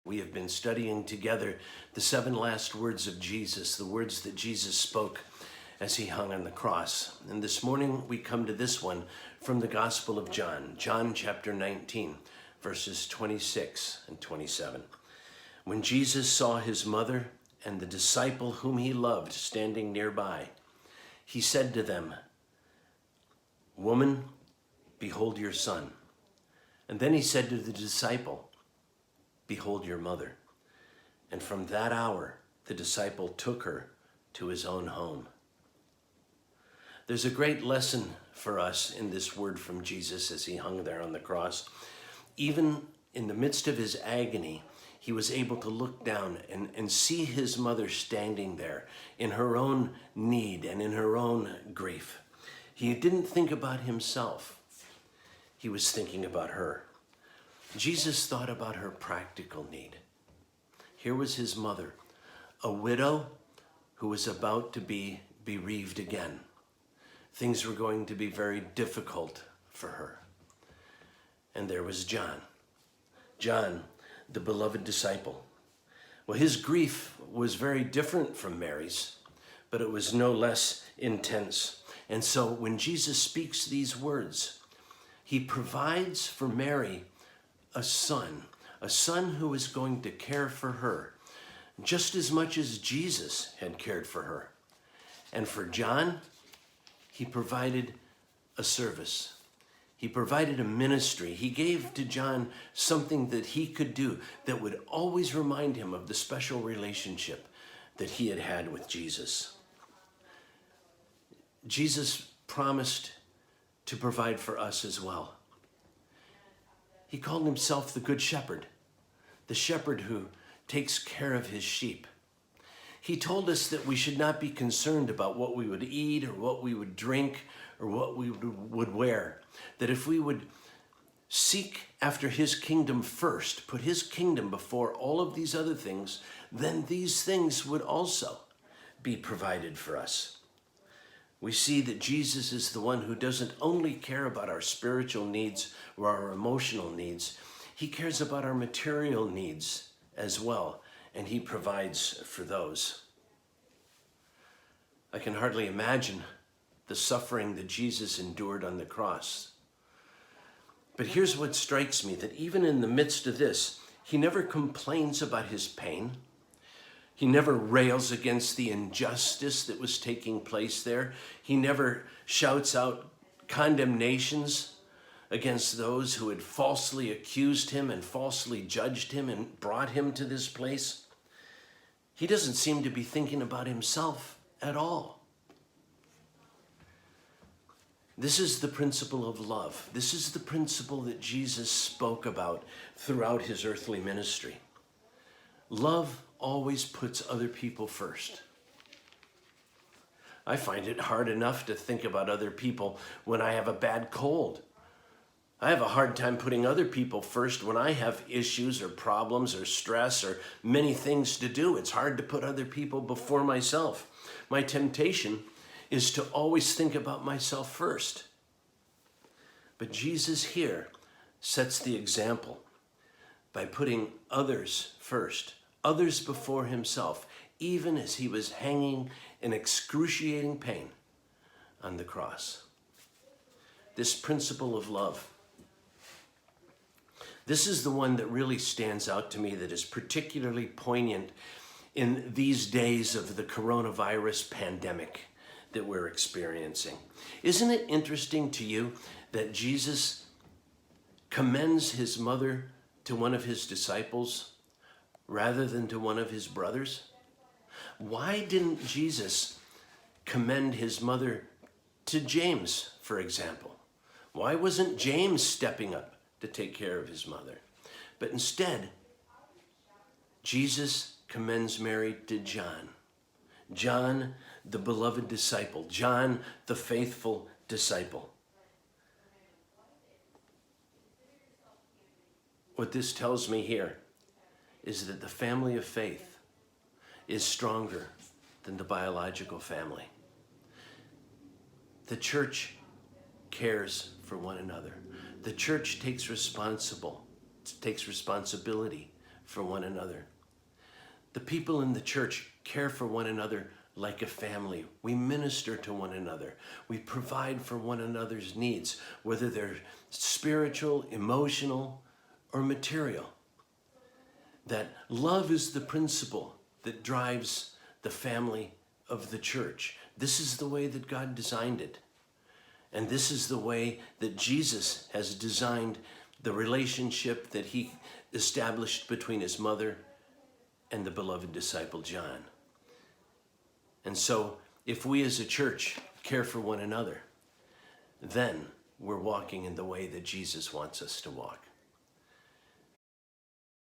We have been studying together the 7 last words of Jesus, the words that Jesus spoke as he hung on the cross. And this morning we come to this one from the Gospel of John, John chapter 19, verses 26 and 27. When Jesus saw his mother and the disciple whom he loved standing nearby, he said to them, "Woman, behold your son." And then he said to the disciple, "Behold your mother." And from that hour, the disciple took her to his own home. There's a great lesson for us in this word from Jesus as he hung there on the cross. Even in the midst of his agony, he was able to look down and see his mother standing there in her own need and in her own grief. He didn't think about himself. He was thinking about her. Jesus thought about her practical need. Here was his mother, a widow who was about to be bereaved again. Things were going to be very difficult for her. And there was John, the beloved disciple. Well, his grief was very different from Mary's, but it was no less intense. And so when Jesus speaks these words, he provides for Mary a son who is going to care for her just as much as Jesus had cared for her. And for John, he provided a service. He provided a ministry. He gave to John something that he could do that would always remind him of the special relationship that he had had with Jesus. Jesus promised to provide for us as well. He called himself the Good Shepherd, the shepherd who takes care of his sheep. He told us that we should not be concerned about what we would eat or what we would drink or what we would wear. That if we would seek after his kingdom first, put his kingdom before all of these other things, then these things would also be provided for us. We see that Jesus is the one who doesn't only care about our spiritual needs or our emotional needs. He cares about our material needs as well, and he provides for those. I can hardly imagine the suffering that Jesus endured on the cross. But here's what strikes me, that even in the midst of this, he never complains about his pain. He never rails against the injustice that was taking place there. He never shouts out condemnations against those who had falsely accused him and falsely judged him and brought him to this place. He doesn't seem to be thinking about himself at all. This is the principle of love. This is the principle that Jesus spoke about throughout his earthly ministry. Love always puts other people first. I find it hard enough to think about other people when I have a bad cold. I have a hard time putting other people first when I have issues or problems or stress or many things to do. It's hard to put other people before myself. My temptation is to always think about myself first. But Jesus here sets the example by putting others first, others before himself, even as he was hanging in excruciating pain on the cross. This principle of love, this is the one that really stands out to me, that is particularly poignant in these days of the coronavirus pandemic that we're experiencing. Isn't it interesting to you that Jesus commends his mother to one of his disciples rather than to one of his brothers? Why didn't Jesus commend his mother to James, for example? Why wasn't James stepping up to take care of his mother? But instead, Jesus commends Mary to John. John, the beloved disciple. John, the faithful disciple. What this tells me here is that the family of faith is stronger than the biological family. The church cares for one another. The church takes responsibility for one another. The people in the church care for one another like a family. We minister to one another. We provide for one another's needs, whether they're spiritual, emotional, or material. That love is the principle that drives the family of the church. This is the way that God designed it. And this is the way that Jesus has designed the relationship that he established between his mother and the beloved disciple John. And so, if we as a church care for one another, then we're walking in the way that Jesus wants us to walk.